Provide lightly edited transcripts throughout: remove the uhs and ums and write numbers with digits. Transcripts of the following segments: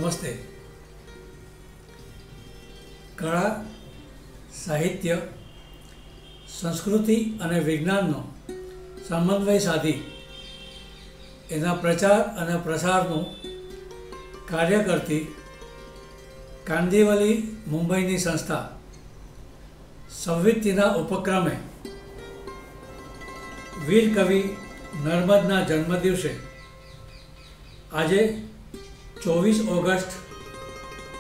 નમસ્તે. કળા, સાહિત્ય, સંસ્કૃતિ અને વિજ્ઞાનનો સમન્વય સાધી એના પ્રચાર અને પ્રસારનું કાર્ય કરતી કાંદિવલી મુંબઈની સંસ્થા સંવિત્તિના ઉપક્રમે વીર કવિ નર્મદના જન્મદિવસે આજે 24 ઓગસ્ટ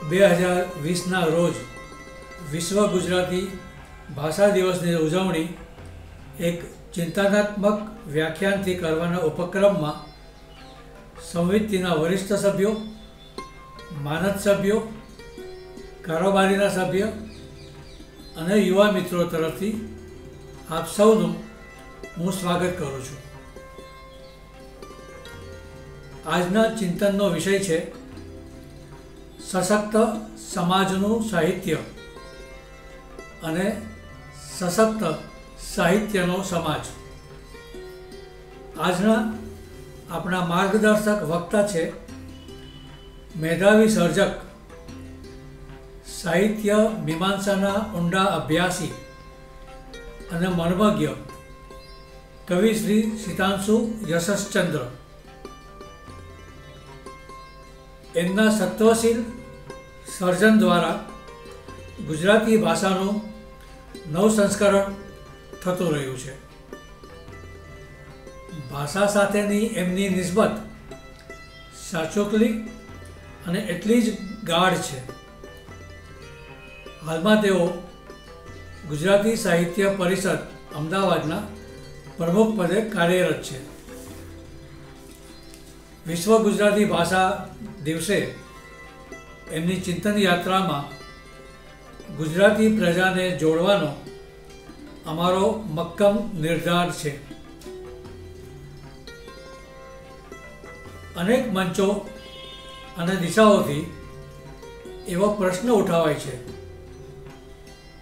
2020ના રોજ વિશ્વ ગુજરાતી ભાષા દિવસની ઉજવણી એક ચિંતનાત્મક વ્યાખ્યાનથી કરવાના ઉપક્રમમાં સંવિત્તિના વરિષ્ઠ સભ્યો, માનદ સભ્યો, કારોબારીના સભ્ય અને યુવા મિત્રો તરફથી આપ સૌનું હું સ્વાગત કરું છું. આજના ચિંતનનો વિષય છે સશક્ત સમાજનું સાહિત્ય અને સશક્ત સાહિત્યનો સમાજ. આજના આપણા માર્ગદર્શક વક્તા છે મેધાવી સર્જક, સાહિત્ય મીમાંસાના ઊંડા અભ્યાસી અને મર્મજ્ઞ કવિ શ્રી સિતાંશુ યશશ્ચંદ્ર. એમના સત્વશીલ સર્જન દ્વારા ગુજરાતી ભાષાનું નવસંસ્કરણ થતું રહ્યું છે. ભાષા સાથેની એમની નિસ્બત સાચોકલી અને એટલી જ ગાઢ છે. હાલમાં તેઓ ગુજરાતી સાહિત્ય પરિષદ અમદાવાદના પ્રમુખ પદે કાર્યરત છે. વિશ્વ ગુજરાતી ભાષા દિવસે એમની ચિંતન યાત્રામાં ગુજરાતી પ્રજાને જોડવાનો અમારો મક્કમ નિર્ધાર છે. અનેક મંચો અને દિશાઓથી એવો પ્રશ્ન ઉઠાવાય છે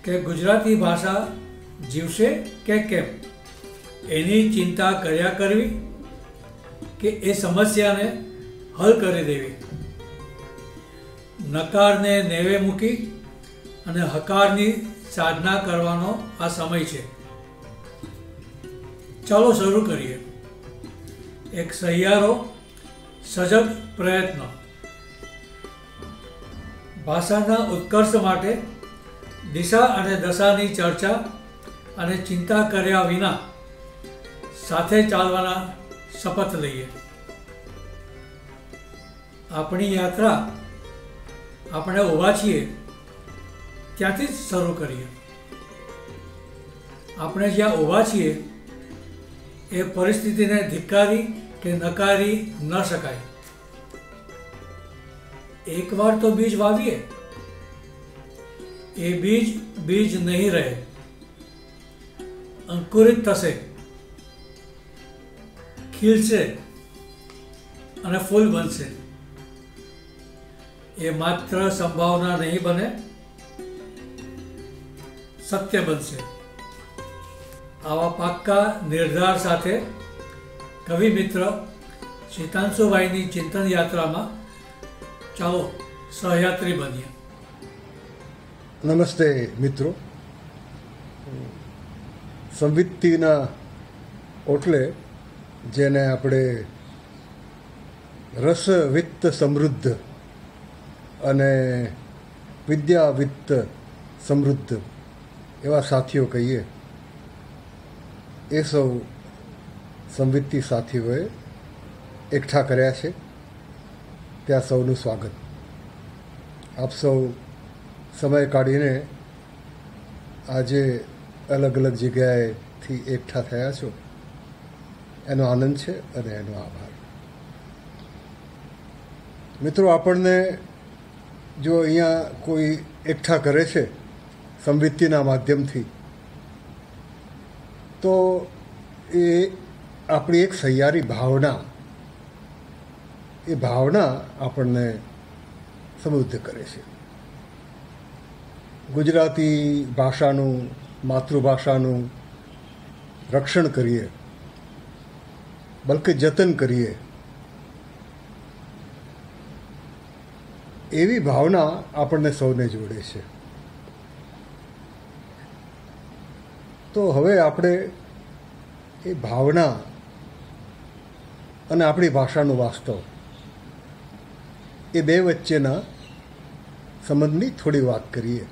કે ગુજરાતી ભાષા જીવશે કે કેમ? એની ચિંતા કર્યા કરવી કે એ સમસ્યાને હલ કરી દેવી? નકારને નેવે મૂકી અને હકારની સાધના કરવાનો આ સમય છે. ચાલો શરૂ કરીએ એક સહિયારો સજગ પ્રયત્ન. ભાષાના ઉત્કર્ષ માટે દિશા અને દશાની ચર્ચા અને ચિંતા કર્યા વિના સાથે ચાલવાના શપથ લઈએ. આપણી યાત્રા આપણે ઊભા છીએ ત્યાંથી જ શરૂ કરીએ. આપણે જ્યાં ઊભા છીએ એ પરિસ્થિતિને ધિક્કારી કે નકારી ન શકાય. એકવાર તો બીજ વાવીએ, એ બીજ નહીં રહે, અંકુરિત થશે, ખીલશે અને ફૂલ બનશે. એ માત્ર સંભાવના નહીં બને, સત્ય બનશે. આવા પાક્કા નિર્ધાર સાથે કવિ મિત્ર સિતાંશુભાઈની ચિંતન યાત્રામાં ચાલો સહયાત્રી બનીએ. નમસ્તે મિત્રો. સંવિત્તિના ઓટલે જેને આપણે રસવિત્ત સમૃદ્ધ અને વિદ્યાવિત્ત સમૃદ્ધ એવા સાથીઓ કહીએ, એ સૌ સંવિત્તિ સાથીઓએ એકઠા કર્યા છે. ત્યાં સૌનું સ્વાગત. આપ સૌ સમય કાઢીને આજે અલગ અલગ જગ્યાએથી એકઠા થયા છો, એનો આનંદ છે અને એનો આભાર. મિત્રો, આપણને જો અહીંયા કોઈ એકઠા કરે છે સંવિત્તિના માધ્યમથી, તો એ આપણી એક સહિયારી ભાવના, એ ભાવના આપણને સમૃદ્ધ કરે છે. ગુજરાતી ભાષાનું, માતૃભાષાનું રક્ષણ કરીએ, બલકે જતન કરીએ, એવી ભાવના આપણને સૌને જોડે છે. તો હવે આપણે એ ભાવના અને આપણી ભાષાનું વાસ્તવ એ બે વચ્ચેના સંબંધની થોડી વાત કરીએ.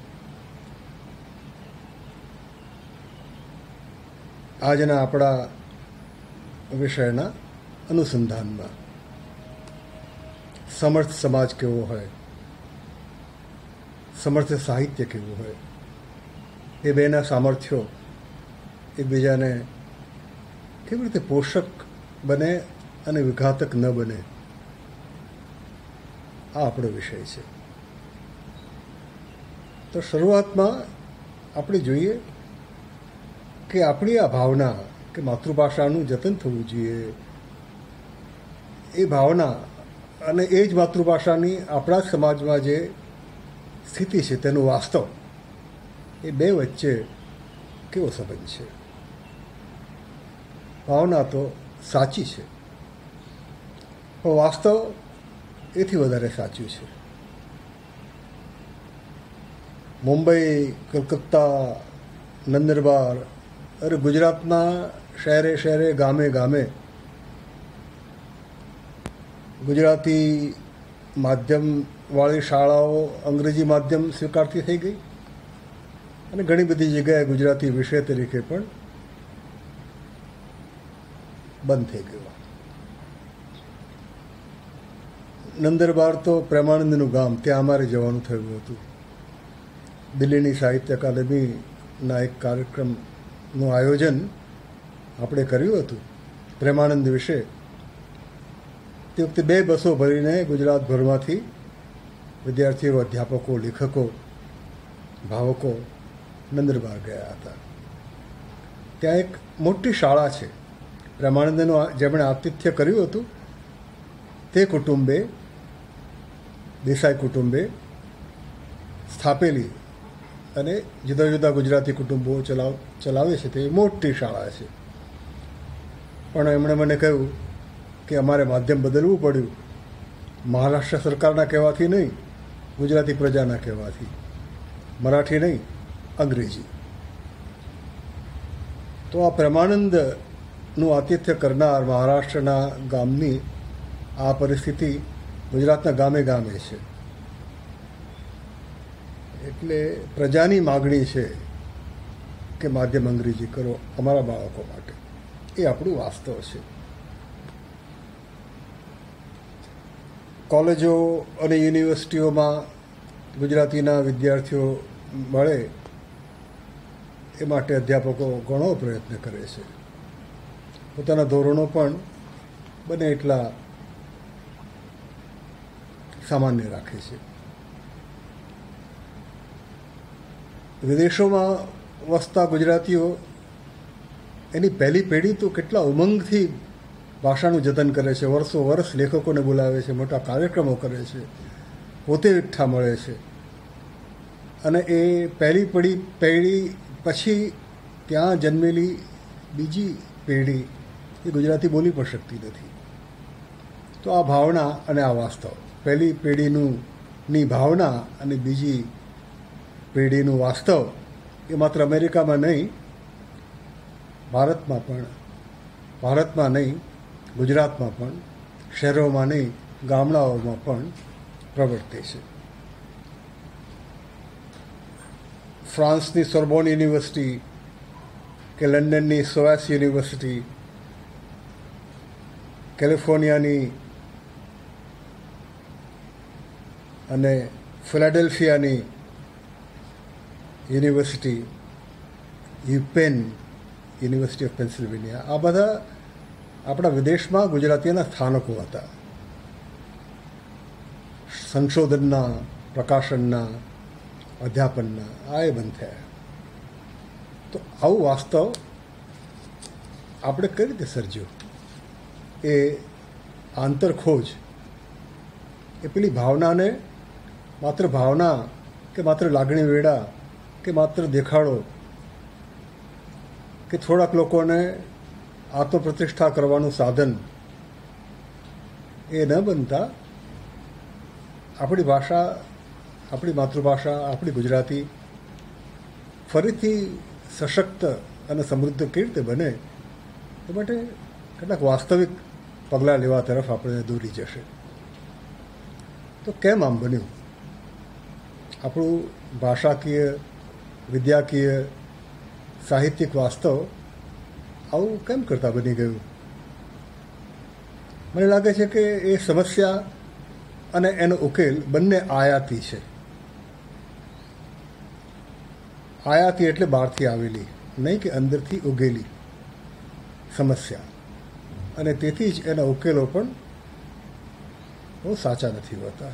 આજના આપણા વિષયના અનુસંધાનમાં સમર્થ સમાજ કેવો હોય, સમર્થ સાહિત્ય કેવું હોય, એ બેના સામર્થ્યો એકબીજાને કેવી રીતે પોષક બને અને વિઘાતક ન બને, આ આપણો વિષય છે. તો શરૂઆતમાં આપણે જોઈએ કે આપણી આ ભાવના કે માતૃભાષાનું જતન થવું જોઈએ, એ ભાવના અને એ જ માતૃભાષાની આપણા જ સમાજમાં જે સ્થિતિ છે તેનું વાસ્તવ, એ બે વચ્ચે કેવો સંબંધ છે. ભાવના તો સાચી છે, પણ વાસ્તવ એથી વધારે સાચું છે. મુંબઈ, કલકત્તા, નંદરબાર, અરે ગુજરાતના શહેરે શહેરે, ગામે ગામે ગુજરાતી માધ્યમવાળી શાળાઓ અંગ્રેજી માધ્યમ સ્વીકારતી થઈ ગઈ અને ઘણી બધી જગ્યાએ ગુજરાતી વિષય તરીકે પણ બંધ થઈ ગયો. નંદરબાર તો પ્રેમાનંદનું ગામ, ત્યાં અમારે જવાનું થયું હતું. દિલ્હીની સાહિત્ય અકાદમીના એક કાર્યક્રમનું આયોજન આપણે કર્યું હતું પ્રેમાનંદ વિશે. તે વખતે 2 બસો ભરીને ગુજરાતભરમાંથી વિદ્યાર્થીઓ, અધ્યાપકો, લેખકો, ભાવકો નંદરબાર ગયા હતા. ત્યાં એક મોટી શાળા છે. પ્રેમાનંદનું જેમણે આતિથ્ય કર્યું હતું તે કુટુંબે, દેસાઈ કુટુંબે સ્થાપેલી અને જુદા જુદા ગુજરાતી કુટુંબો ચલાવે છે તે મોટી શાળા છે. પણ એમણે મને કહ્યું કે અમારે માધ્યમ બદલવું પડ્યું, મહારાષ્ટ્ર સરકારના કહેવાથી નહીં, ગુજરાતી પ્રજાના કહેવાથી, મરાઠી નહીં, અંગ્રેજી. તો આ પ્રેમાનંદનું આતિથ્ય કરનાર મહારાષ્ટ્રના ગામની આ પરિસ્થિતિ ગુજરાતના ગામે ગામે છે. એટલે પ્રજાની માગણી છે કે માધ્યમ અંગ્રેજી કરો અમારા બાળકો માટે, એ આપણું વાસ્તવ છે. કોલેજો અને યુનિવર્સિટીઓમાં ગુજરાતીના વિદ્યાર્થીઓ મળે એ માટે અધ્યાપકો ઘણો પ્રયત્ન કરે છે. પોતાના ધોરણો પણ બને એટલા સામાન્ય રાખે છે. વિદેશોમાં વસતા ગુજરાતીઓ, એની પહેલી પેઢી તો કેટલા ઉમંગથી ભાષાનું જતન કરે છે. વર્ષો વર્ષ લેખકોને બોલાવે છે, મોટા કાર્યક્રમો કરે છે, પોતે એકઠા મળે છે. અને એ પહેલી પેઢી પછી ત્યાં જન્મેલી બીજી પેઢી એ ગુજરાતી બોલી પણ શકતી નથી. તો આ ભાવના અને આ વાસ્તવ, પહેલી પેઢીની ભાવના અને બીજી પેઢીનું વાસ્તવ, એ માત્ર અમેરિકામાં નહીં, ભારતમાં નહીં, ગુજરાતમાં પણ, શહેરોમાં નહીં, ગામડાઓમાં પણ પ્રવર્તે છે. ફ્રાન્સની સોર્બોન યુનિવર્સિટી કે લંડનની સોએસ યુનિવર્સિટી, કેલિફોર્નિયાની અને ફિલાડેલ્ફિયાની યુનિવર્સિટી, યુપેન, યુનિવર્સિટી ઓફ પેન્સિલ્વેનિયા, આ બધા આપણા વિદેશમાં ગુજરાતીના સ્થાનકો હતા. સંશોધનના, પ્રકાશનના, અધ્યાપનના, આ એ બંધ થયા. તો આવું વાસ્તવ આપણે કઈ રીતે સર્જ્યું? એ આંતરખોજ, એ પેલી ભાવનાને માત્ર ભાવના કે માત્ર લાગણી વેડા કે માત્ર દેખાડો કે થોડાક લોકોને આત્મપ્રતિષ્ઠા કરવાનું સાધન એ ન બનતા આપણી ભાષા, આપણી માતૃભાષા, આપણી ગુજરાતી ફરીથી સશક્ત અને સમૃદ્ધ કેવી રીતે બને એ માટે કેટલાક વાસ્તવિક પગલાં લેવા તરફ આપણે દોરી જશે. તો કેમ આમ બન્યું? આપણું ભાષાકીય, વિદ્યાકીય, સાહિત્યિક વાસ્તવ આવું કેમ કરતાં બની ગયું? મને લાગે છે કે એ સમસ્યા અને એનો ઉકેલ બંને આયાતી છે. આયાતી એટલે બહારથી આવેલી, નહીં કે અંદરથી ઉગેલી સમસ્યા, અને તેથી જ એના ઉકેલો પણ બહુ સાચા નથી હોતા.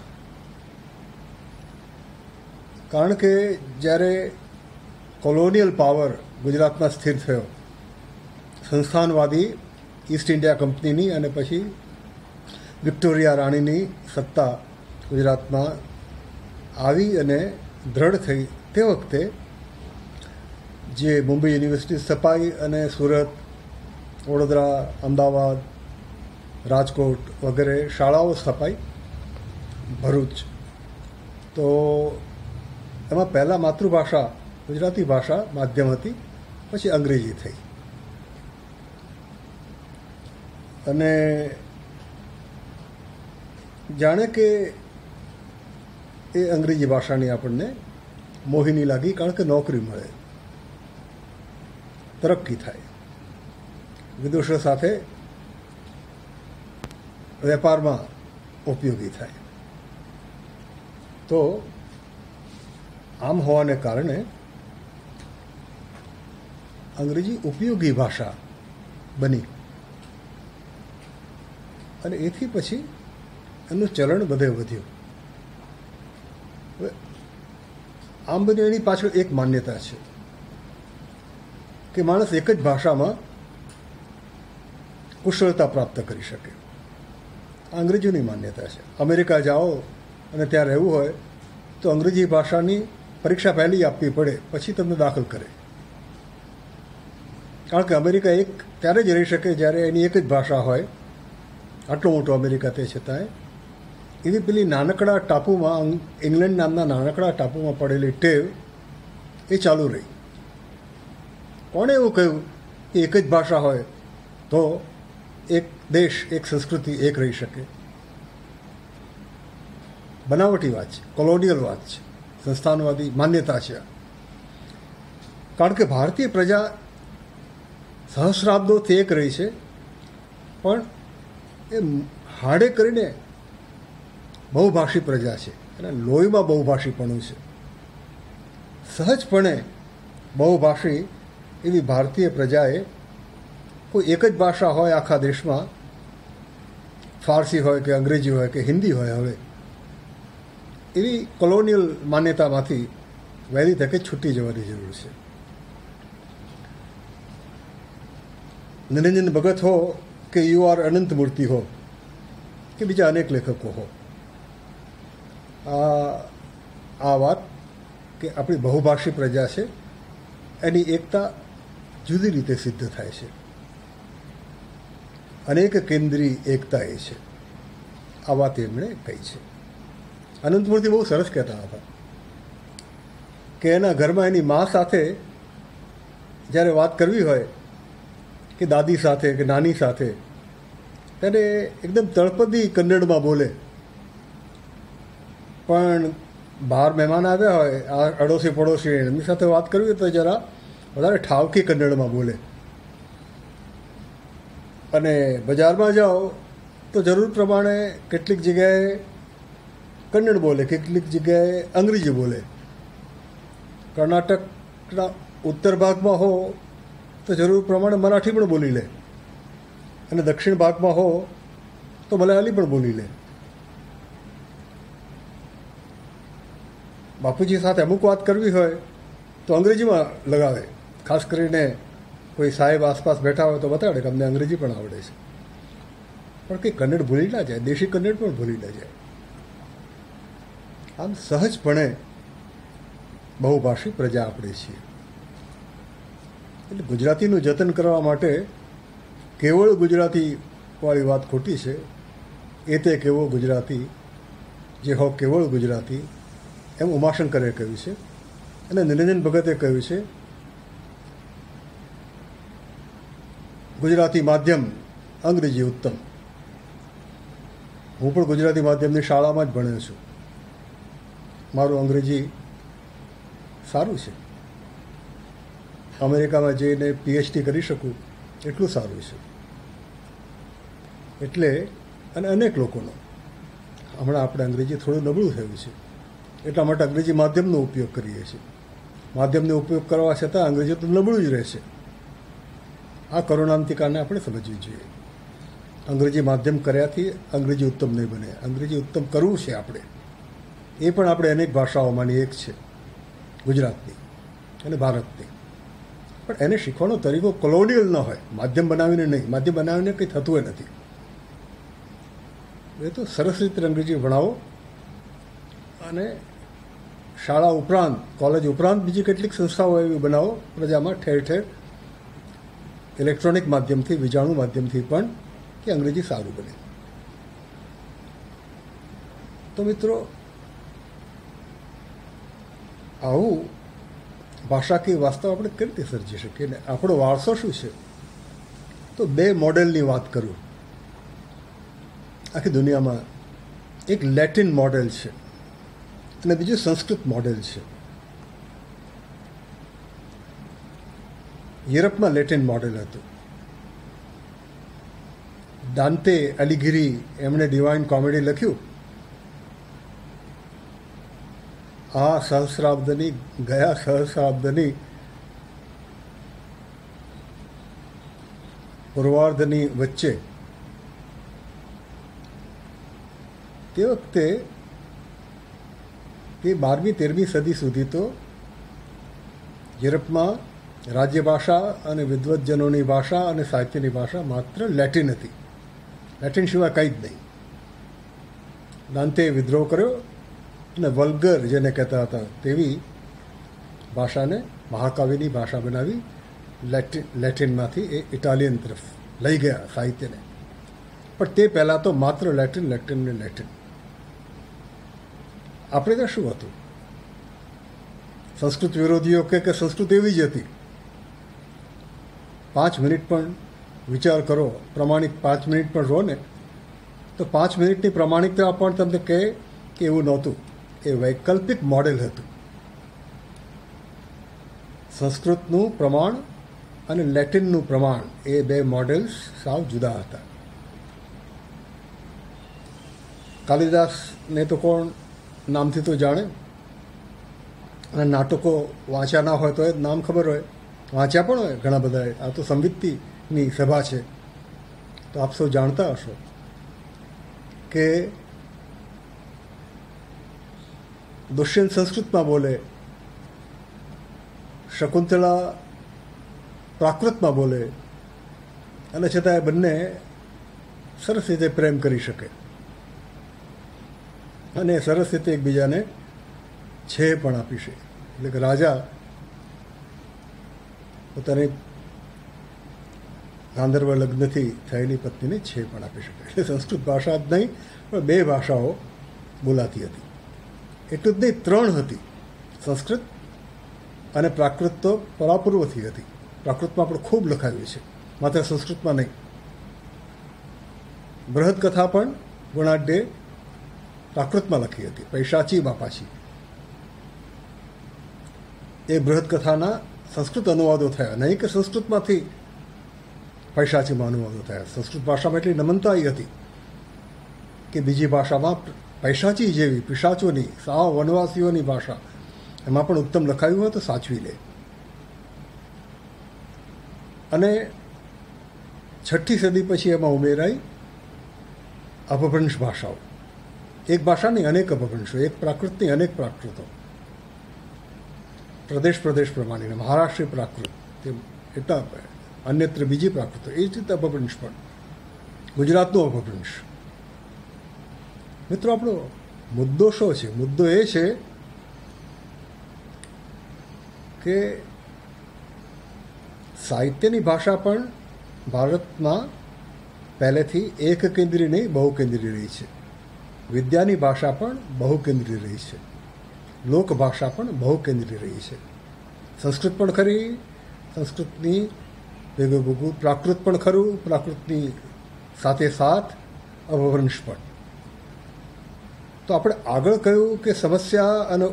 કારણ કે જ્યારે કોલોનિયલ પાવર ગુજરાતમાં સ્થિર થયો, સંસ્થાનવાદી ઈસ્ટ ઇન્ડિયા કંપનીની અને પછી વિક્ટોરિયા રાણીની સત્તા ગુજરાતમાં આવી અને દ્રઢ થઈ, તે વખતે જે મુંબઈ યુનિવર્સિટી સ્થપાઈ અને સુરત, વડોદરા, અમદાવાદ, રાજકોટ વગેરે શાળાઓ સ્થપાઈ, ભરૂચ, તો એમાં પહેલાં માતૃભાષા ગુજરાતી ભાષા માધ્યમ હતી, પછી અંગ્રેજી થઈ. અને જાણે કે એ અંગ્રેજી ભાષાની આપણને મોહિની લાગી, કારણ કે નોકરી મળે, તરક્કી થાય, વિદેશો સાથે વેપારમાં ઉપયોગી થાય. તો આમ હોવાને કારણે અંગ્રેજી ઉપયોગી ભાષા બની અને એથી પછી એનું ચલણ બધે વધ્યું. હવે આમ બન્યું એની પાછળ એક માન્યતા છે કે માણસ એક જ ભાષામાં કુશળતા પ્રાપ્ત કરી શકે. અંગ્રેજીની માન્યતા છે. અમેરિકા જાઓ અને ત્યાં રહેવું હોય તો અંગ્રેજી ભાષાની પરીક્ષા પહેલી આપવી પડે, પછી તમને દાખલ કરે. કારણ કે અમેરિકા એક ત્યારે જ રહી શકે જ્યારે એની એક જ ભાષા હોય. આટલો મોટો અમેરિકા તે છતાંય એવી પેલી નાનકડા ટાપુમાં, ઇંગ્લેન્ડ નામના નાનકડા ટાપુમાં પડેલી ટેવ એ ચાલુ રહી. કોણે એવું કહ્યું કે એક જ ભાષા હોય તો એક દેશ, એક સંસ્કૃતિ એક રહી શકે? બનાવટી વાત છે, કોલોનિયલ વાત છે, સંસ્થાનવાદી માન્યતા છે. કારણ કે ભારતીય પ્રજા સહસ્રાબ્દોથી એક રહી છે, પણ એ હાડે કરીને બહુભાષી પ્રજા છે અને લોહીમાં બહુભાષીપણું છે. સહજપણે બહુભાષી એવી ભારતીય પ્રજાએ કોઈ એક જ ભાષા હોય આખા દેશમાં, ફારસી હોય કે અંગ્રેજી હોય કે હિન્દી હોય, હવે એવી કોલોનિયલ માન્યતામાંથી વહેલી તકે છૂટી જવાની જરૂર છે. નિરંજન ભગત હો કે યુ આર અનંત મૂર્તિ હો કે બીજા અનેક લેખકો હો, આ વાત કે આપણી બહુભાષી પ્રજા છે એની એકતા જુદી રીતે સિદ્ધ થાય છે. અનેક કેન્દ્રી એકતા એ છે. આ વાત એમણે કહી છે. અનંતમૂર્તિ બહુ સરસ કહેતા હતા કે એના ઘરમાં એની મા સાથે જ્યારે વાત કરવી હોય કે દાદી સાથે કે નાની સાથે, ત્યારે એકદમ તળપદી કન્નડમાં બોલે, પણ બહાર મહેમાન આવ્યા હોય, આ અડોશી પડોશી, એમની સાથે વાત કરવી હોય તો જરા વધારે ઠાવકી કન્નડમાં બોલે. અને બજારમાં જાઓ તો જરૂર પ્રમાણે કેટલીક જગ્યાએ કન્નડ બોલે, કેટલીક જગ્યાએ અંગ્રેજી બોલે. કર્ણાટકના ઉત્તર ભાગમાં હો તો જરૂર પ્રમાણે મરાઠી પણ બોલી લે, અને દક્ષિણ ભાગમાં હો તો મલયાલી પણ બોલી લે. બાપુજી સાથે અમુક વાત કરવી હોય તો અંગ્રેજીમાં લગાવે. ખાસ કરીને કોઈ સાહેબ આસપાસ બેઠા હોય તો બતાડે કે અમને અંગ્રેજી પણ આવડે છે, પણ કંઈ કન્નડ ભૂલી ના જાય, દેશી કન્નડ પણ ભૂલી ના જાય. આમ સહજપણે બહુભાષી પ્રજા આપણે છીએ. એટલે ગુજરાતીનું જતન કરવા માટે કેવળ ગુજરાતીવાળી વાત ખોટી છે. એ તે કેવો ગુજરાતી જે હો કેવળ ગુજરાતી, એમ ઉમાશંકરે કહ્યું છે. અને નિરંજન ભગતે કહ્યું છે ગુજરાતી માધ્યમ, અંગ્રેજી ઉત્તમ. હું પણ ગુજરાતી માધ્યમની શાળામાં જ ભણ્યો છું. મારું અંગ્રેજી સારું છે. અમેરિકામાં જઈને PhD કરી શકું એટલું સારું છે. એટલે અને અનેક લોકોનો હમણાં આપણે અંગ્રેજી થોડું નબળું થયું છે, એટલા માટે અંગ્રેજી માધ્યમનો ઉપયોગ કરીએ છીએ. માધ્યમનો ઉપયોગ કરવા છતાં અંગ્રેજી તો નબળું જ રહેશે. આ કરુણાંતિકાને કારણે આપણે સમજવી જોઈએ. અંગ્રેજી માધ્યમ કર્યાથી અંગ્રેજી ઉત્તમ નહીં બને. અંગ્રેજી ઉત્તમ કરવું છે આપણે. એ પણ આપણે અનેક ભાષાઓમાંની એક છે, ગુજરાતની અને ભારતની. પણ એને શીખવાનો તરીકો કોલોનિયલ ન હોય, માધ્યમ બનાવીને નહીં. માધ્યમ બનાવીને કંઈ થતું નથી. એ તો સરસ રીતે અંગ્રેજી ભણાવો અને શાળા ઉપરાંત, કોલેજ ઉપરાંત બીજી કેટલીક સંસ્થાઓ એવી બનાવો પ્રજામાં ઠેર ઠેર ઇલેક્ટ્રોનિક માધ્યમથી, વિજાણુ માધ્યમથી પણ, કે અંગ્રેજી સારું બને. તો મિત્રો, આવું ભાષાકીય વાસ્તવ આપણે કઈ રીતે સર્જી શકીએ? ને આપણો વારસો શું છે? તો 2 મોડેલની વાત કરું. આખી દુનિયામાં એક લેટિન મોડેલ છે અને બીજું સંસ્કૃત મોડેલ છે. યુરોપમાં લેટિન મોડેલ હતું. દાંતે અલિઘિરી એમણે ડિવાઇન કોમેડી લખ્યું. આ સહસ્રાબ્દની, ગયા સહસ્રાબ્દની પૂર્વાર્ધની વચ્ચે તે વખતે તે 12મી 13મી સદી સુધી તો યુરોપમાં રાજ્ય ભાષા અને વિદ્વત્જનોની ભાષા અને સાહિત્યની ભાષા માત્ર લેટિન હતી. લેટિન સિવાય કંઈ જ નહીં. દાંતે વિદ્રોહ કર્યો અને વલ્ગર જેને કહેતા હતા તેવી ભાષાને મહાકાવ્યની ભાષા બનાવી. લેટિનમાંથી એ ઇટાલિયન તરફ લઈ ગયા સાહિત્યને. પણ તે પહેલાં તો માત્ર લેટિન, લેટિન ને લેટિન. આપણે ત્યાં શું હતું? સંસ્કૃત વિરોધીઓ કે સંસ્કૃત એવી જ હતી. 5 મિનિટ પણ વિચાર કરો, પ્રમાણિક 5 મિનિટ પણ રહો ને, તો 5 મિનિટની પ્રમાણિકતા પણ તમને કહે કે એવું નહોતું. એ વૈકલ્પિક મોડેલ હતું. સંસ્કૃતનું પ્રમાણ અને લેટિનનું પ્રમાણ, એ 2 મોડેલ્સ સાવ જુદા હતા. કાલિદાસને તો કોણ નામથી તો જાણે, અને નાટકો વાંચ્યા ના હોય તો એ નામ ખબર હોય, વાંચ્યા પણ હોય ઘણા બધા. આ તો સંવિત્તિની સભા છે, તો આપ સૌ જાણતા હશો કે દુષ્યંત સંસ્કૃતમાં બોલે, શકુંતલા પ્રાકૃતમાં બોલે, અને છતાં એ બંને સરસ રીતે પ્રેમ કરી શકે અને સરસ રીતે એકબીજાને છે પણ આપી શકે. એટલે કે રાજા પોતાની ગાંધર્વ લગ્નથી થયેલી પત્નીને છે પણ આપી શકે. એટલે સંસ્કૃત ભાષા જ નહીં પણ 2 ભાષાઓ બોલાતી હતી. એટલું જ નહીં, 3 હતી. સંસ્કૃત અને પ્રાકૃત તો પરાપૂર્વથી હતી. પ્રાકૃતમાં પણ ખૂબ લખાયું છે, માત્ર સંસ્કૃતમાં નહીં. બૃહદ કથા પણ ગુણાઢ્યે પ્રાકૃતમાં લખી હતી, પૈશાચી બાપાચી. એ બૃહદ કથાના સંસ્કૃત અનુવાદો થયા, નહીં કે સંસ્કૃતમાંથી પૈશાચીમાં અનુવાદો થયા. સંસ્કૃત ભાષામાં એટલી નમનતા હતી કે બીજી ભાષામાં પૈશાચી જેવી પિશાચોની, સાવ વનવાસીઓની ભાષા, એમાં પણ ઉત્તમ લખાયું હોય તો સાચવી લે. અને 6ઠ્ઠી સદી પછી એમાં ઉમેરાઈ અપભ્રંશ ભાષાઓ. એક ભાષાની અનેક અપભ્રંશો, એક પ્રાકૃતની અનેક પ્રાકૃતો, પ્રદેશ પ્રદેશ પ્રમાણે. મહારાષ્ટ્રીય પ્રાકૃત, તેમ એટલા અન્યત્ર બીજી પ્રાકૃતો, એ જ રીતે અપભ્રંશ પણ. ગુજરાતનો અપભ્રંશ. મિત્રો, આપણો મુદ્દો શું છે? મુદ્દો એ છે કે સાહિત્યની ભાષા પણ ભારતમાં પહેલેથી એક કેન્દ્રી નહીં, બહુ કેન્દ્રી રહી છે. વિદ્યાની ભાષા પણ બહુકેન્દ્રી રહી છે, લોકભાષા પણ બહુકેન્દ્રી રહી છે. સંસ્કૃત પણ ખરી, સંસ્કૃતની ભેગું ભેગું પ્રાકૃત પણ ખરું, પ્રાકૃતની સાથે સાથ અપભ્રંશ પણ. તો આપણે આગળ કહ્યું કે સમસ્યા અને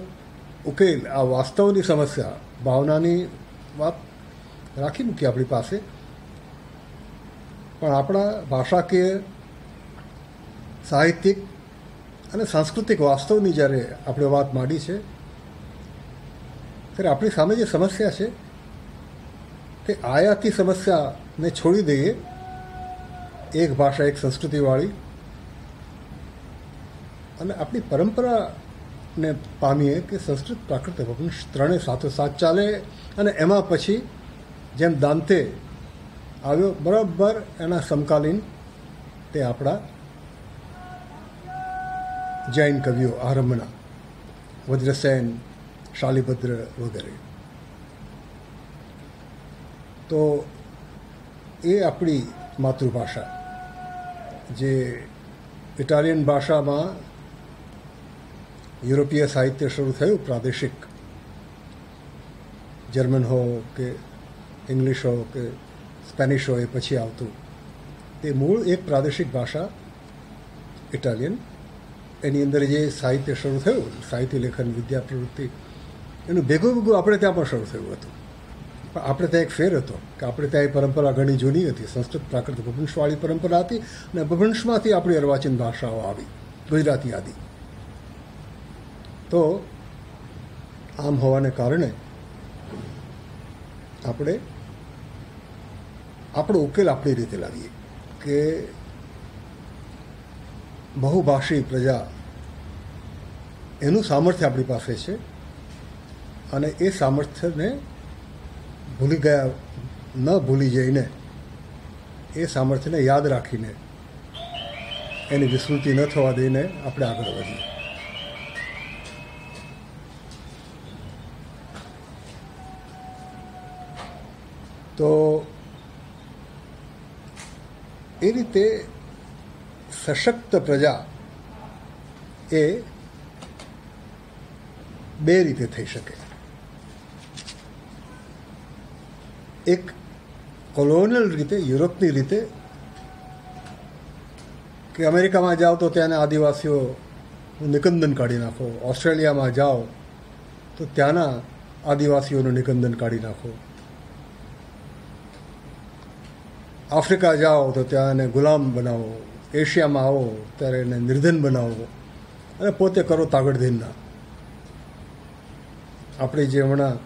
ઉકેલ, આ વાસ્તવની સમસ્યા, ભાવનાની વાત રાખી મૂકી આપણી પાસે, પણ આપણા ભાષાકીય, સાહિત્યિક અને સાંસ્કૃતિક વાસ્તવની જ્યારે આપણે વાત માંડી છે, ત્યારે આપણી સામે જે સમસ્યા છે તે આયાતી સમસ્યાને છોડી દઈએ, એક ભાષા એક સંસ્કૃતિવાળી, અને આપણી પરંપરાને પામીએ કે સંસ્કૃત, પ્રાકૃત, અપભ્રંશ ત્રણેય સાથોસાથ ચાલે. અને એમાં પછી જેમ દાંતે આવ્યો બરાબર એના સમકાલીન તે આપણા જૈન કવિઓ આરંભના, વજ્રસેન, શાલિભદ્ર વગેરે. તો એ આપણી માતૃભાષા, જે ઇટાલિયન ભાષામાં યુરોપીય સાહિત્ય શરૂ થયું, પ્રાદેશિક, જર્મન હો કે ઇંગ્લિશ હો કે સ્પેનિશ હો, એ પછી આવતું, તે મૂળ એક પ્રાદેશિક ભાષા ઇટાલિયન. એની અંદર જે સાહિત્ય શરૂ થયું, સાહિત્ય લેખન, વિદ્યા પ્રવૃત્તિ, એનું ભેગું ભેગું આપણે ત્યાં પણ શરૂ થયું હતું. પણ આપણે ત્યાં એક ફેર હતો કે આપણે ત્યાં એ પરંપરા ઘણી જૂની હતી, સંસ્કૃત, પ્રાકૃત, અપભ્રંશવાળી પરંપરા હતી, અને અપભ્રંશમાંથી આપણી અર્વાચીન ભાષાઓ આવી, ગુજરાતી આદિ. તો આમ હોવાને કારણે આપણે આપણો ઉકેલ આપણી રીતે લાવીએ કે બહુભાષી પ્રજા, એનું સામર્થ્ય આપણી પાસે છે, અને એ સામર્થ્યને ભૂલી ગયા ન ભૂલી જઈને, એ સામર્થ્યને યાદ રાખીને, એની વિસ્મૃતિ ન થવા દઈને આપણે આગળ વધીએ. તો એ રીતે સશક્ત પ્રજા એ બે રીતે થઈ શકે. એક કોલોનિયલ રીતે, યુરોપની રીતે, કે અમેરિકામાં જાઓ તો ત્યાંના આદિવાસીઓનું નિકંદન કાઢી નાખો, ઓસ્ટ્રેલિયામાં જાઓ તો ત્યાંના આદિવાસીઓનું નિકંદન કાઢી નાખો, આફ્રિકા જાઓ તો ત્યાં એને ગુલામ બનાવો, એશિયામાં આવો ત્યારે એને નિર્ધન બનાવો, અને પોતે કરો તાગડધીનના. આપણે જે હમણાં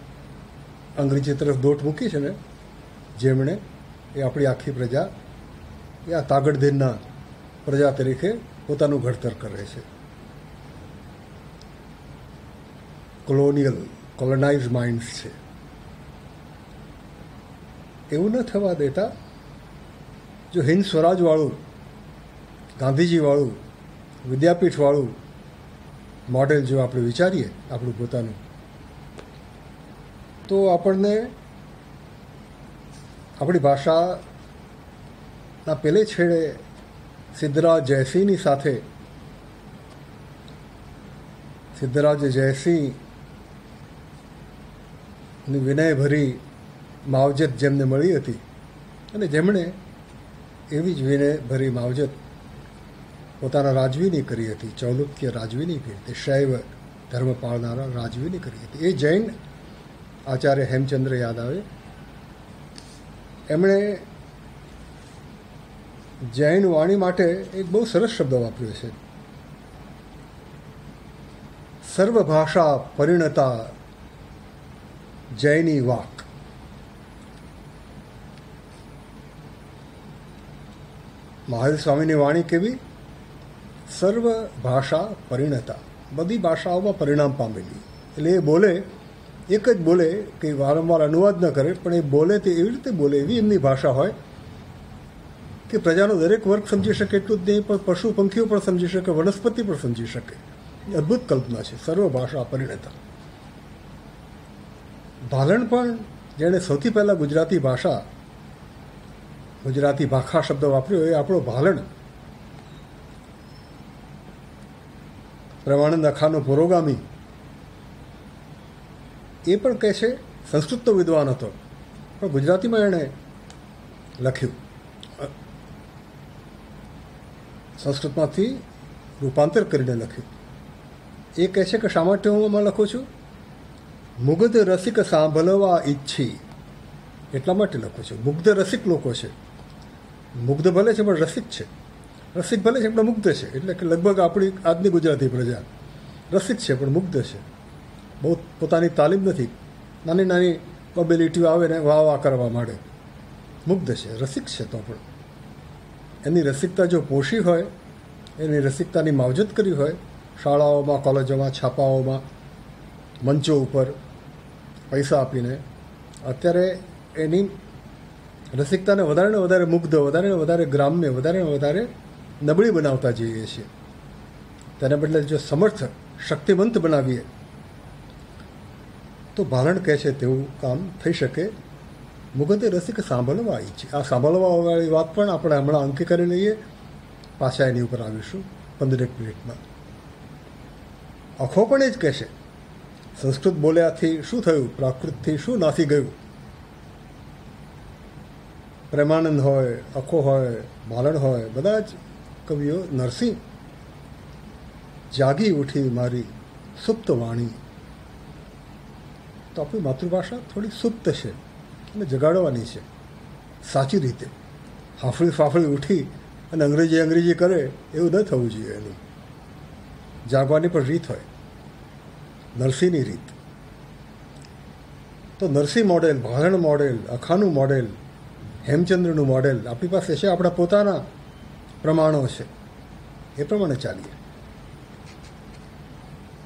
અંગ્રેજી તરફ દોટ મૂકી છે ને, જેમણે, એ આપણી આખી પ્રજા એ આ તાગડધીનના પ્રજા તરીકે પોતાનું ઘડતર કરે છે. કોલોનાઇઝ માઇન્ડ્સ છે. એવું ન થવા દેતા જો હિન્દ સ્વરાજવાળું, ગાંધીજીવાળું, વિદ્યાપીઠવાળું મોડેલ જો આપણે વિચારીએ આપણું પોતાનું, તો આપણને આપણી ભાષાના પેલે છેડે સિદ્ધરાજ જયસિંહની સાથે, સિદ્ધરાજ જયસિંહની વિનયભરી માવજત જેમને મળી હતી, અને જેમણે એવી જ વિનયભરી માવજત પોતાના રાજવીની કરી હતી, ચૌલુક્ય રાજવીની કરી હતી, શૈવ ધર્મ પાળનારા રાજવીની કરી હતી. એ જૈન આચાર્ય હેમચંદ્ર યાદ આવે, એમણે જૈન વાણી માટે એક બહુ સરસ શબ્દ વાપર્યો છે, સર્વભાષા પરિણતા જૈની વાક. મહાવીર સ્વામીની વાણી કેવી? સર્વ ભાષા પરિણતા, બધી ભાષાઓમાં પરિણામ પામેલી. એટલે એ બોલે, એક જ બોલે, કે વારંવાર અનુવાદ ન કરે, પણ એ બોલે તે એવી રીતે બોલે, એવી એમની ભાષા હોય કે પ્રજાનો દરેક વર્ગ સમજી શકે એટલું જ નહીં, પણ પશુ પંખીઓ પણ સમજી શકે, વનસ્પતિ પણ સમજી શકે. એ અદ્ભુત કલ્પના છે, સર્વ ભાષા પરિણતા. ભાલણ પણ, જેણે સૌથી પહેલાં ગુજરાતી ભાષા, ગુજરાતી ભાખા શબ્દ વાપર્યો, એ આપણો ભાલણ. પ્રેમાનંદ અખાનો પુરોગામી એ પણ કહે છે સંસ્કૃતનો વિદ્વાન હતો, પણ ગુજરાતીમાં એણે લખ્યું, સંસ્કૃતમાંથી રૂપાંતર કરીને લખ્યું. એ કહે છે કે શા માટે હું આમાં લખું છું? મુગ્ધ રસિક સાંભળવા ઈચ્છી, એટલા માટે લખું છું. મુગ્ધ રસિક લોકો છે, મુગ્ધ ભલે છે પણ રસિક છે, રસિક ભલે છે પણ મુગ્ધ છે. એટલે કે લગભગ આપણી આજની ગુજરાતી પ્રજા રસિક છે પણ મુગ્ધ છે. બહુ પોતાની તાલીમ નથી, નાની નાની મોબિલિટીઓ આવે ને વાહ વાહ કરવા માંડે. મુગ્ધ છે, રસિક છે. તો પણ એની રસિકતા જો પોષી હોય, એની રસિકતાની માવજત કરી હોય, શાળાઓમાં, કોલેજોમાં, છાપાઓમાં, મંચો ઉપર પૈસા આપીને, અત્યારે એની રસિકતાને વધારે ને વધારે મુગ્ધ, વધારે ને વધારે ગ્રામ્ય, વધારે ને વધારે નબળી બનાવતા જઈએ છીએ. તેના બદલે જો સમર્થ, શક્તિવંત બનાવીએ તો ભારણ કહે છે તેવું કામ થઈ શકે. મુગ્ધ રસિક સાંભળવા ઈચ્છે, આ સાંભળવાવાળી વાત પણ આપણે હમણાં અંકી કરી લઈએ, પાછા એની ઉપર આવીશું 15 મિનિટમાં. અખો પણ એ જ કહેશે, સંસ્કૃત બોલ્યાથી શું થયું, પ્રાકૃતથી શું નાસી ગયું. પ્રેમાનંદ હોય, અખો હોય, ભાલણ હોય, બધા જ કવિઓ નરસિંહ જાગી ઉઠી મારી સુપ્ત વાણી. તો આપણી માતૃભાષા થોડી સુપ્ત છે અને જગાડવાની છે સાચી રીતે. હાફળી ફાફળી ઉઠી અને અંગ્રેજી કરે એવું ન થવું જોઈએ. એનું જાગવાની પણ રીત હોય, નરસિંહની રીત. તો નરસિંહ મોડેલ, ભારણ મોડેલ, અખાનું મોડેલ, હેમચંદ્રનું મોડેલ આપણી પાસે છે. આપણા પોતાના પ્રમાણો છે, એ પ્રમાણે ચાલીએ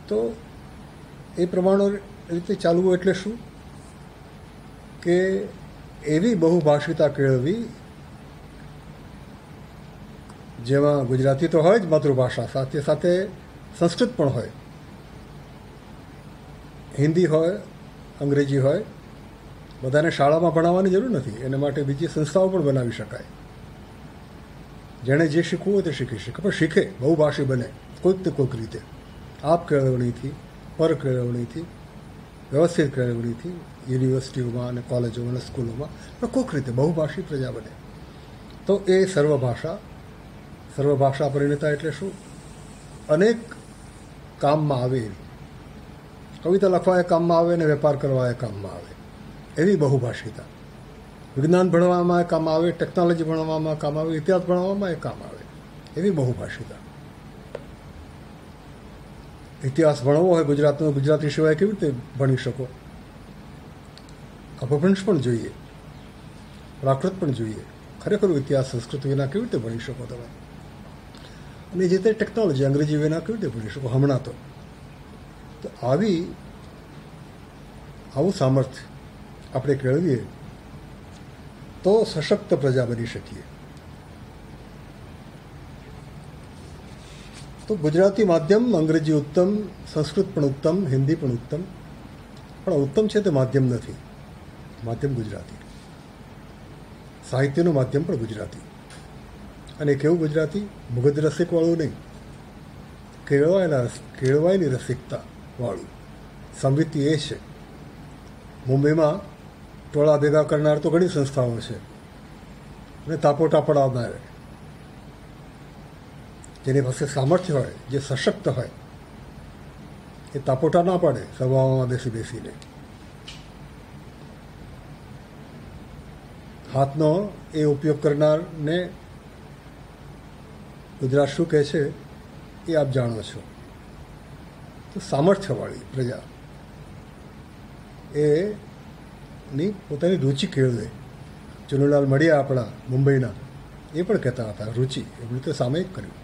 તો એ પ્રમાણો રીતે ચાલવું એટલે શું કે એવી બહુભાષિતા કેળવી જેમાં ગુજરાતી તો હોય જ માતૃભાષા, સાથે સાથે સંસ્કૃત પણ હોય, હિન્દી હોય, અંગ્રેજી હોય. બધાને શાળામાં ભણાવવાની જરૂર નથી, એના માટે બીજી સંસ્થાઓ પણ બનાવી શકાય. જેણે જે શીખવું હોય તે શીખી શકે, પણ શીખે, બહુભાષી બને કોઈક ને કોઈક રીતે, આપ કેળવણીથી, પર કેળવણીથી, વ્યવસ્થિત કેળવણીથી, યુનિવર્સિટીઓમાં અને કોલેજોમાં અને સ્કૂલોમાં, પણ કોઈક રીતે બહુભાષી પ્રજા બને. તો એ સર્વભાષા પરિણતા એટલે શું? અનેક કામમાં આવે એવી, કવિતા લખવા એ કામમાં આવે ને વેપાર કરવા એ કામમાં આવે એવી બહુભાષિતા. વિજ્ઞાન ભણવામાં કામ આવે, ટેકનોલોજી ભણવામાં કામ આવે, ઇતિહાસ ભણવામાં એ કામ આવે એવી બહુભાષિતા. ઇતિહાસ ભણવો હોય ગુજરાતનો, ગુજરાતી સિવાય કેવી રીતે ભણી શકો? અપભ્રંશ પણ જોઈએ, પ્રાકૃત પણ જોઈએ. ખરેખર ઇતિહાસ સંસ્કૃત વિના કેવી રીતે ભણી શકો તમે? અને જે તે ટેકનોલોજી અંગ્રેજી વિના કેવી રીતે ભણી શકો હમણાં? તો આવું સામર્થ્ય આપણે કેળવીએ તો સશક્ત પ્રજા બની શકીએ. તો ગુજરાતી માધ્યમ, અંગ્રેજી ઉત્તમ, સંસ્કૃત પણ ઉત્તમ, હિન્દી પણ ઉત્તમ, પણ ઉત્તમ છે તે માધ્યમ નથી. માધ્યમ ગુજરાતી, સાહિત્યનું માધ્યમ પણ ગુજરાતી. અને કેવું ગુજરાતી? મુગ્ધ રસિકવાળું નહીં, કેળવાયેલી રસિકતા વાળું. સંવિત્તિ એ છે. મુંબઈમાં ટોળા ભેગા કરનાર તો ઘણી સંસ્થાઓ છે, અને તાપોટા પડાવનાર, જેની પાસે સામર્થ્ય હોય, જે સશક્ત હોય, એ તાપોટા ના પાડે સભાઓમાં બેસીને. હાથનો એ ઉપયોગ કરનારને ગુજરાત શું કહે છે એ આપ જાણો છો. તો સામર્થ્યવાળી પ્રજા એની પોતાની રુચિ કેળવે. ચુનુલાલ મળ્યા આપણા મુંબઈના, એ પણ કહેતા હતા રુચિ, એમણે તો સામયિક કર્યું.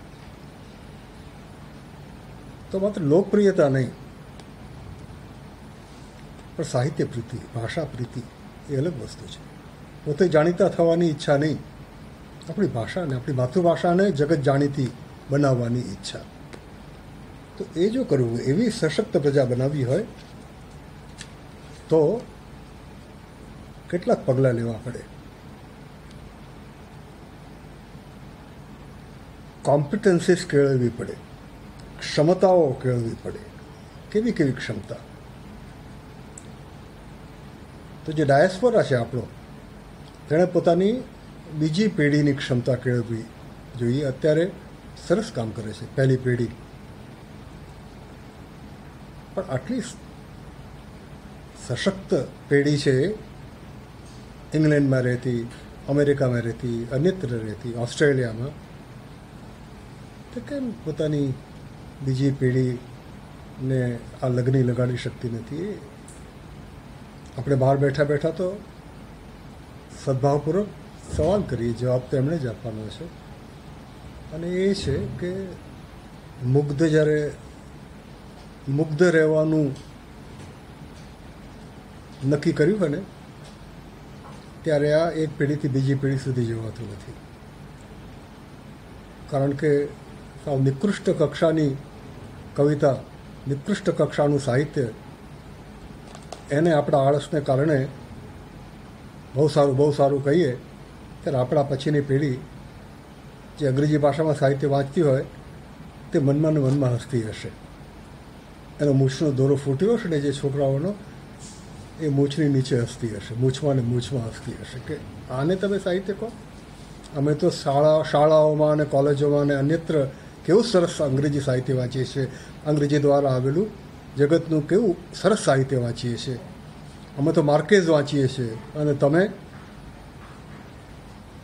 તો માત્ર લોકપ્રિયતા નહીં, પણ સાહિત્ય પ્રીતિ, ભાષા પ્રીતિ એ અલગ વસ્તુ છે. પોતે જાણીતા થવાની ઈચ્છા નહીં, આપણી ભાષાને, આપણી માતૃભાષાને જગત જાણીતી બનાવવાની ઈચ્છા. તો એ જો કરવું, એવી સશક્ત પ્રજા બનાવવી હોય તો કેટલાક પગલાં લેવા પડે. કોમ્પિટન્સીસ કેળવવી પડે. ક્ષમતાઓ કેળવવી પડે. કેવી કેવી ક્ષમતા? તો જે ડાયસ્પોરા છે આપણો, તેણે પોતાની બીજી પેઢીની ક્ષમતા કેળવવી જોઈએ. અત્યારે સરસ કામ કરે છે પહેલી પેઢી, પણ આટલી સશક્ત પેઢી છે ઇંગ્લેન્ડમાં રહેતી, અમેરિકામાં રહેતી, અન્યત્ર રહેતી, ઓસ્ટ્રેલિયામાં, તો કેમ પોતાની બીજી પેઢીને આ લગ્ન લગાડી શકતી નથી? આપણે બહાર બેઠા બેઠા તો સદભાવપૂર્વક સવાલ કરીએ, જવાબ તો એમણે જ આપવાનો છે. અને એ છે કે જ્યારે મુગ્ધ રહેવાનું નક્કી કર્યું હોય ને, ત્યારે આ એક પેઢીથી બીજી પેઢી સુધી જવાતું નથી. કારણ કે સાવ નિકૃષ્ટ કક્ષાની કવિતા, નિકૃષ્ટ કક્ષાનું સાહિત્ય, એને આપણા આળસને કારણે બહુ સારું કહીએ, ત્યારે આપણા પછીની પેઢી જે અંગ્રેજી ભાષામાં સાહિત્ય વાંચતી હોય તે મનમાં ને મનમાં હસતી હશે. એનો મૂછનો દોરો ફૂટ્યો હશે ને જે છોકરાઓનો, એ મૂછની નીચે હસતી હશે, મૂછમાં ને મૂછમાં હસતી હશે કે આને તમે સાહિત્ય કહો? અમે તો શાળાઓમાં અને કોલેજોમાં અને અન્યત્ર કેવું સરસ અંગ્રેજી સાહિત્ય વાંચીએ છીએ, અંગ્રેજી દ્વારા આવેલું જગતનું કેવું સરસ સાહિત્ય વાંચીએ છીએ, અમે તો માર્કેઝ વાંચીએ છીએ, અને તમે?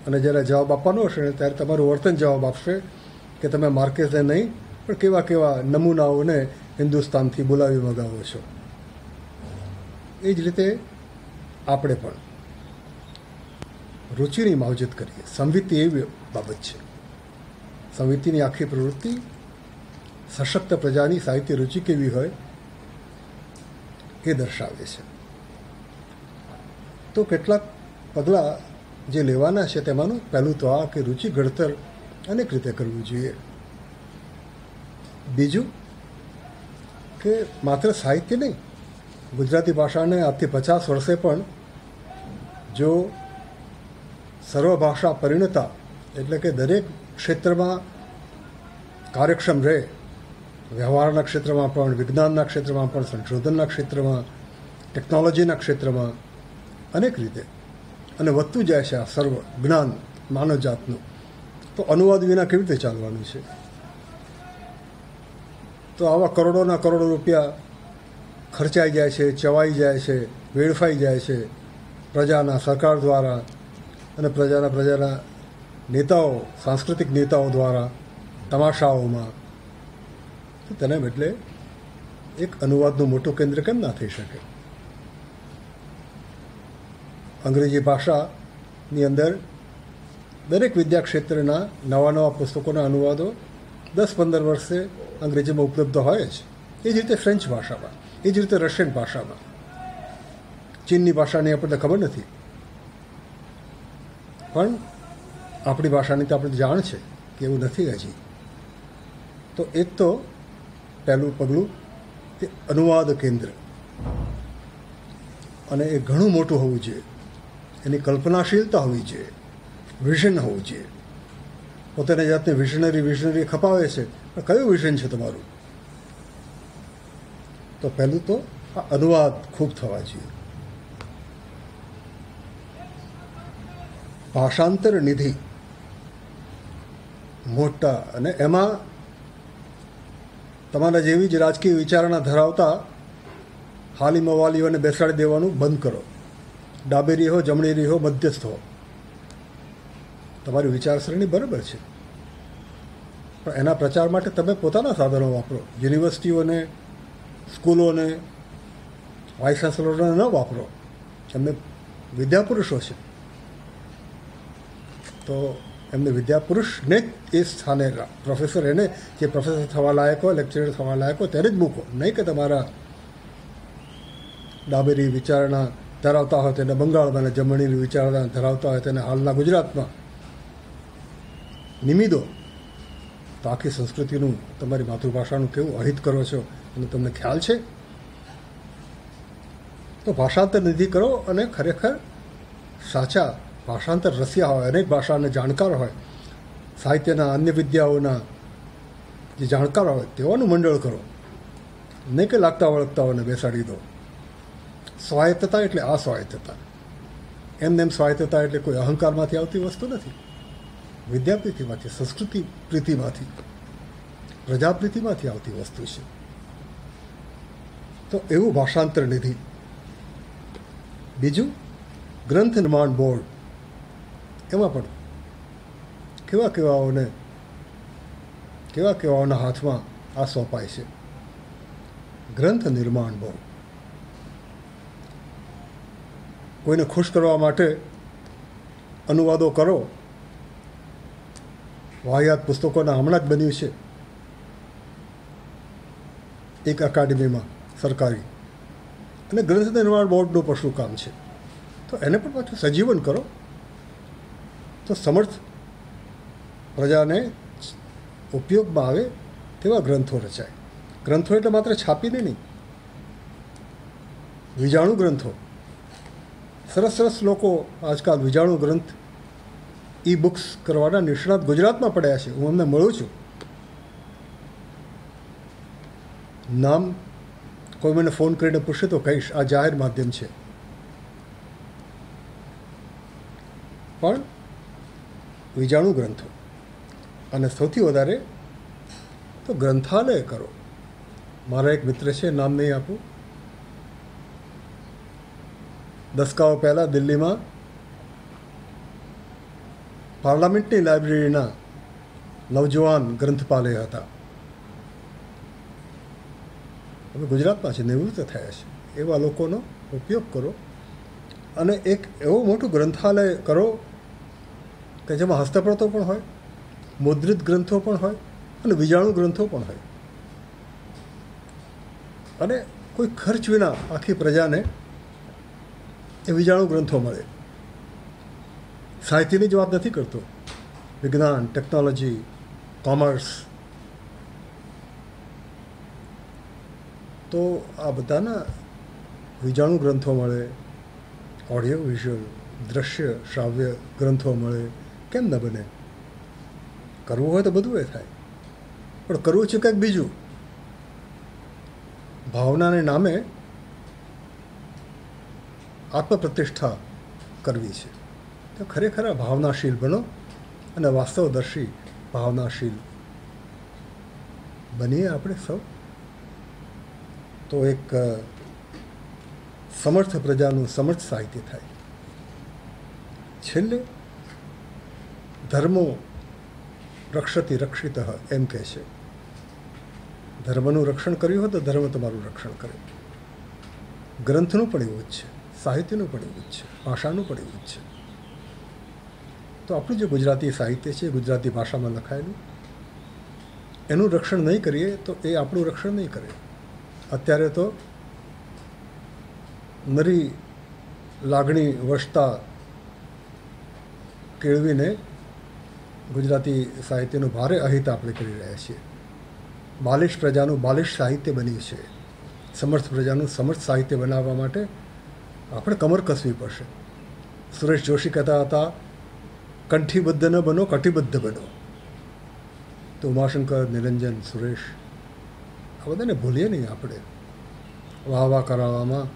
અને જ્યારે જવાબ આપવાનો હશે ને ત્યારે તમારું વર્તન જવાબ આપશે કે તમે માર્કેઝને નહીં પણ કેવા કેવા નમૂનાઓને હિન્દુસ્તાનથી બોલાવી મગાવો છો. એ જ રીતે આપણે પણ રુચિની માવજત કરીએ. સંવિત્તિ એવી બાબત છે, સંવિત્તિની આખી પ્રવૃત્તિ સશક્ત પ્રજાની સાહિત્ય રુચિ કેવી હોય એ દર્શાવે છે. તો કેટલાક પગલાં જે લેવાના છે તેમાંનું પહેલું તો આ કે રુચિ ઘડતર અનેક રીતે કરવું જોઈએ. બીજું કે માત્ર સાહિત્ય નહીં, ગુજરાતી ભાષાને આજથી 50 વર્ષે પણ જો સર્વભાષા પરિણતા, એટલે કે દરેક ક્ષેત્રમાં કાર્યક્ષમ રહે, વ્યવહારના ક્ષેત્રમાં પણ, વિજ્ઞાનના ક્ષેત્રમાં પણ, સંશોધનના ક્ષેત્રમાં, ટેકનોલોજીના ક્ષેત્રમાં, અનેક રીતે, અને વધતું જાય છે આ સર્વ જ્ઞાન માનવજાતનું, તો અનુવાદ વિના કેવી રીતે ચાલવાનું છે? તો આવા કરોડોના કરોડો રૂપિયા ખર્ચાઈ જાય છે, ચવાઈ જાય છે, વેડફાઈ જાય છે પ્રજાના, સરકાર દ્વારા અને પ્રજાના નેતાઓ, સાંસ્કૃતિક નેતાઓ દ્વારા તમાશાઓમાં. તો તેને બદલે એક અનુવાદનું મોટું કેન્દ્ર કેમ ના થઈ શકે? અંગ્રેજી ભાષાની અંદર દરેક વિદ્યા ક્ષેત્રના નવા પુસ્તકોના અનુવાદો 10-15 વર્ષે અંગ્રેજીમાં ઉપલબ્ધ હોય જ. એ જ રીતે ફ્રેન્ચ ભાષામાં, એ જ રીતે રશિયન ભાષામાં, ચીનની ભાષાની આપણને ખબર નથી, પણ આપણી ભાષાની તો આપણે જાણ છે કે એવું નથી હજી. તો એક તો પહેલું પગલું એ અનુવાદ કેન્દ્ર, અને એ ઘણું મોટું હોવું જોઈએ, એની કલ્પનાશીલતા હોવી જોઈએ, વિઝન હોવું જોઈએ. પોતાની જાતને વિઝનરી ખપાવે છે, પણ કયું વિઝન છે તમારું? તો પહેલું તો આ અનુવાદ ખૂબ થવા જોઈએ. ભાષાંતર નિધિ મોટા, અને એમાં તમારા જેવી જ રાજકીય વિચારણા ધરાવતા હાલી મવાલીઓને બેસાડી દેવાનું બંધ કરો. ડાબેરી હો, જમણેરી હો, મધ્યસ્થ હો, તમારી વિચારસરણી બરાબર છે, પણ એના પ્રચાર માટે તમે પોતાના સાધનો વાપરો. યુનિવર્સિટીઓને, સ્કૂલોને, વાઇસ ચાન્સલરોને ન વાપરો, એમને વિદ્યાપુરુષો છે, તો એમને વિદ્યાપુરુષને જ એ સ્થાને, પ્રોફેસર એને જે પ્રોફેસર થવા લાયક હોય, લેક્ચરર થવા લાયક હોય ત્યારે જ મૂકો, નહીં કે તમારા ડાબેરી વિચારણા ધરાવતા હોય તેને બંગાળમાં, અને જમણીની વિચારણા ધરાવતા હોય તેને હાલના ગુજરાતમાં નિમી દો. તો આખી સંસ્કૃતિનું, તમારી માતૃભાષાનું કેવું અહિત કરો છો એનો તમને ખ્યાલ છે? તો ભાષાંતર નિધિ કરો, અને ખરેખર સાચા ભાષાંતર રસિયા હોય, અનેક ભાષાને જાણકાર હોય, સાહિત્યના, અન્ય વિદ્યાઓના જે જાણકાર હોય તેવાનું મંડળ કરો, નહીં કે લાગતા વળગતાઓને બેસાડી દો. સ્વાયત્તતા એટલે આ સ્વાયત્તતા. એમ સ્વાયત્તતા એટલે કોઈ અહંકારમાંથી આવતી વસ્તુ નથી. વિદ્યાપ્રીતિમાંથી, સંસ્કૃતિ પ્રીતિમાંથી, પ્રજાપ્રીતિમાંથી આવતી વસ્તુ છે. તો એવું ભાષાંતર નિધિ. બીજું ગ્રંથ નિર્માણ બોર્ડ. એમાં પણ કેવા કેવાઓના હાથમાં આ સોંપાય છે. ગ્રંથ નિર્માણ બોર્ડ કોઈને ખુશ કરવા માટે અનુવાદો કરો. વાહિયાત પુસ્તકોના હમણાં જ બન્યું છે એક અકાડમીમાં સરકારી, અને ગ્રંથ નિર્માણ બોર્ડનું પણ શું કામ છે. તો એને પણ પાછું સજીવન કરો તો સમર્થ પ્રજાને ઉપયોગમાં આવે તેવા ગ્રંથો રચાય. ગ્રંથો એટલે માત્ર છાપીને નહીં, વિજાણુ ગ્રંથો. સરસ લોકો આજકાલ વિજાણુ ગ્રંથ ઈ બુક્સ કરવાના નિષ્ણાત ગુજરાતમાં પડ્યા છે. હું અમને મળું છું. નામ કોઈ મને ફોન કરીને પૂછે તો કહીશ, આ જાહેર માધ્યમ છે. પણ વિજાણુ ગ્રંથો, અને સૌથી વધારે તો ગ્રંથાલય કરો. મારા એક મિત્ર છે, નામ નહીં આપું, દસકાઓ પહેલાં દિલ્હીમાં પાર્લામેન્ટની લાઇબ્રેરીના નવજવાન ગ્રંથપાલય હતા. હવે ગુજરાતમાં છે, નિવૃત્ત થયા છે. એવા લોકોનો ઉપયોગ કરો અને એક એવું મોટું ગ્રંથાલય કરો કે જેમાં હસ્તપ્રતો પણ હોય, મુદ્રિત ગ્રંથો પણ હોય અને વિજાણુ ગ્રંથો પણ હોય, અને કોઈ ખર્ચ વિના આખી પ્રજાને એ વિજાણુ ગ્રંથો મળે. સાહિત્યની જ વાત નથી કરતો, વિજ્ઞાન, ટેકનોલોજી, કોમર્સ, તો આ બધાના વિજાણુ ગ્રંથો મળે. ઓડિયો વિઝ્યુઅલ, દ્રશ્ય શ્રાવ્ય ગ્રંથો મળે. કેમ ન બને? કરવું હોય તો બધું એ થાય, પણ કરવું છે કંઈક બીજું. ભાવનાને નામે આત્મપ્રતિષ્ઠા કરવી છે. તો ખરેખર ભાવનાશીલ બનો અને વાસ્તવદર્શી ભાવનાશીલ બનીએ આપણે સૌ. તો એક સમર્થ પ્રજાનું સમર્થ સાહિત્ય થાય. છેલ્લે ધર્મો રક્ષતિ રક્ષિત એમ કહે છે. ધર્મનું રક્ષણ કર્યું હોય તો ધર્મ તમારું રક્ષણ કરે. ગ્રંથનું પણ એવું જ છે, સાહિત્યનું પણ એવું જ છે, ભાષાનું પણ એવું જ છે. તો આપણું જે ગુજરાતી સાહિત્ય છે, ગુજરાતી ભાષામાં લખાયેલું, એનું રક્ષણ નહીં કરીએ તો એ આપણું રક્ષણ નહીં કરે. અત્યારે તો નરી લાગણી વસતા કેળવીને ગુજરાતી સાહિત્યનું ભારે અહિત આપણે કરી રહ્યા છીએ. બાલિશ પ્રજાનું બાલિશ સાહિત્ય બન્યું છે. સમર્થ પ્રજાનું સમર્થ સાહિત્ય બનાવવા માટે આપણે કમર કસવી પડશે. સુરેશ જોશી કહેતા હતા, કંઠીબદ્ધ ન બનો, કટિબદ્ધ બનો. તો ઉમાશંકર, નિરંજન, સુરેશ, આ બધાને ભૂલીએ નહીં આપણે. વાહ વાહ કરાવવામાં,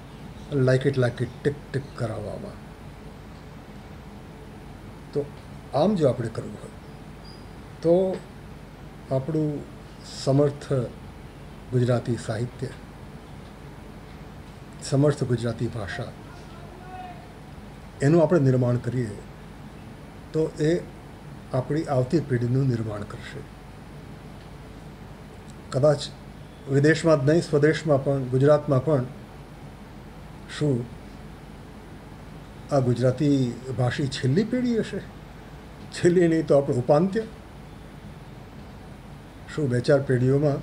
લાઈક ઇટ ટિક ટિક કરાવવામાં. તો આમ જો આપણે કરવું હોય તો આપણું સમર્થ ગુજરાતી સાહિત્ય, સમર્થ ગુજરાતી ભાષા, એનું આપણે નિર્માણ કરીએ તો એ આપણી આવતી પેઢીનું નિર્માણ કરશે. કદાચ વિદેશમાં જ નહીં, સ્વદેશમાં પણ, ગુજરાતમાં પણ શું આ ગુજરાતી ભાષી છેલ્લી પેઢી હશે? છેલ્લી નહીં તો આપણું ઉપાંત્ય. શું 2-4 પેઢીઓમાં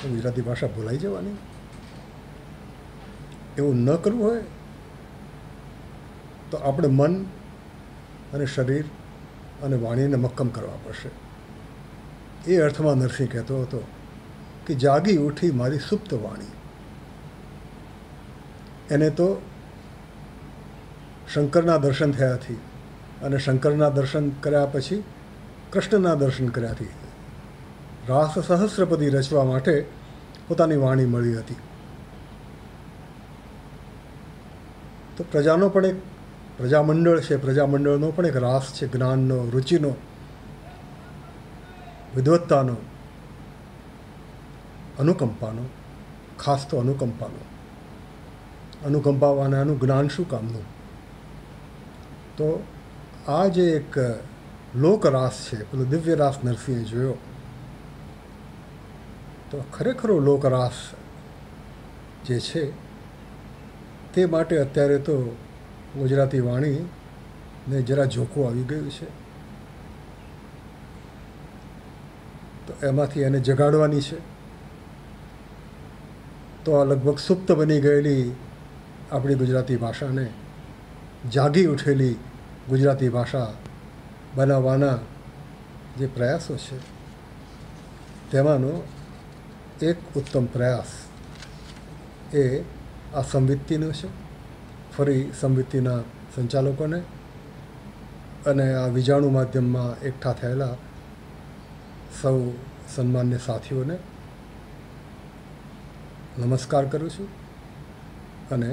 ગુજરાતી ભાષા ભૂલાઈ જવાની? એવું ન કરવું હોય તો આપણે મન અને શરીર અને વાણીને મક્કમ કરવા પડશે. એ અર્થમાં નરસિંહ કહેતો હતો કે જાગી ઉઠી મારી સુપ્ત વાણી. એને તો શંકરના દર્શન થયાથી અને શંકરના દર્શન કર્યા પછી કૃષ્ણના દર્શન કર્યાથી રાસ સહસ્રપદી રચવા માટે પોતાની વાણી મળી હતી. તો પ્રજાનો પણ એક પ્રજામંડળ છે, પ્રજામંડળનો પણ એક રાસ છે, જ્ઞાનનો, રુચિનો, વિદ્વત્તાનો, અનુકંપાનો, ખાસ તો અનુકંપાનો. અનુકંપાવાનાનું જ્ઞાન શું કામનું? તો આ જે એક લોકરાસ છે, પેલો દિવ્ય રાસ નરસિંહે જોયો, તો ખરેખરો લોકરાસ જે છે તે માટે અત્યારે તો ગુજરાતી વાણીને જરા જોખું આવી ગયું છે. તો એમાંથી એને જગાડવાની છે. તો આ લગભગ સુપ્ત બની ગયેલી આપણી ગુજરાતી ભાષાને જાગી ઉઠેલી ગુજરાતી ભાષા બનાવવાના જે પ્રયાસો છે તેમાંનો એક ઉત્તમ પ્રયાસ એ આ સંવિત્તિનો છે. ફરી સંવિત્તિના સંચાલકોને અને આ વિજાણુ માધ્યમમાં એકઠા થયેલા સૌ સન્માન્ય સાથીઓને નમસ્કાર કરું છું. અને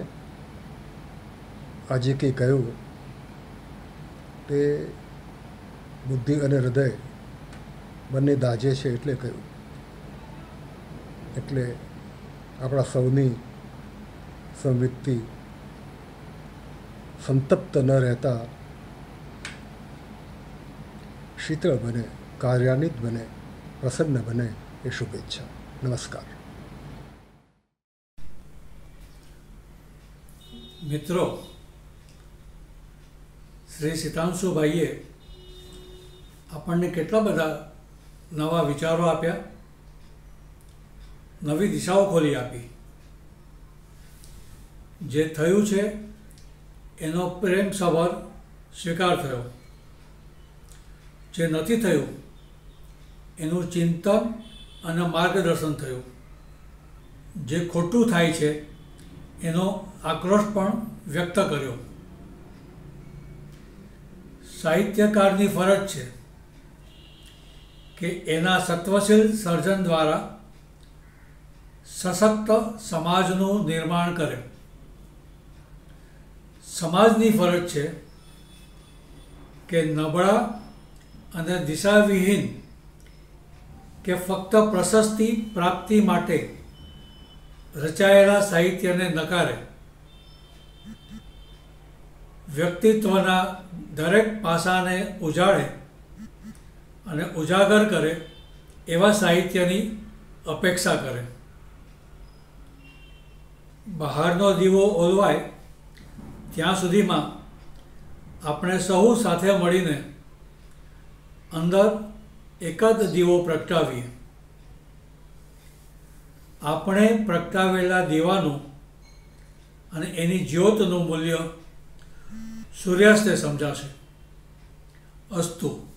આજે કંઈ કહ્યું તે બુદ્ધિ અને હૃદય બંને દાજે છે એટલે કહ્યું. એટલે આપણા સૌની સંવિત્તિ સંતપ્ત ન રહેતા શીતળ બને, કાર્યાન્વિત બને, પ્રસન્ન બને એ શુભેચ્છા. નમસ્કાર. મિત્રો, શ્રી સિતાંશુભાઈએ આપણને કેટલા બધા નવા વિચારો આપ્યા, નવી દિશાઓ ખોલી આપી. જે થયું છે એનો પ્રેમસભર સ્વીકાર થયો, જે નથી થયું એનું ચિંતન અને માર્ગદર્શન થયું, જે ખોટું થાય છે એનો આક્રોશ પણ વ્યક્ત કર્યો. સાહિત્યકારની ફરજ છે કે એના સત્વશીલ સર્જન દ્વારા સશક્ત સમાજનું નિર્માણ કરે. સમાજની ફરજ છે કે નબળા અને દિશાવિહીન કે ફક્ત પ્રશસ્તિ પ્રાપ્તિ માટે રચાયેલા સાહિત્યને નકારે. વ્યક્તિત્વના દરેક પાસાને ઉજાડે અને ઉજાગર કરે એવા સાહિત્યની અપેક્ષા કરે. બહારનો દીવો ઓલવાય ત્યાં સુધીમાં આપણે સહુ સાથે મળીને અંદર એક જ દીવો પ્રગટાવીએ. આપણે પ્રગટાવેલા દીવાનું અને એની જ્યોતનું મૂલ્ય સૂર્યાસ્તે સમજાશે. અસ્તુ.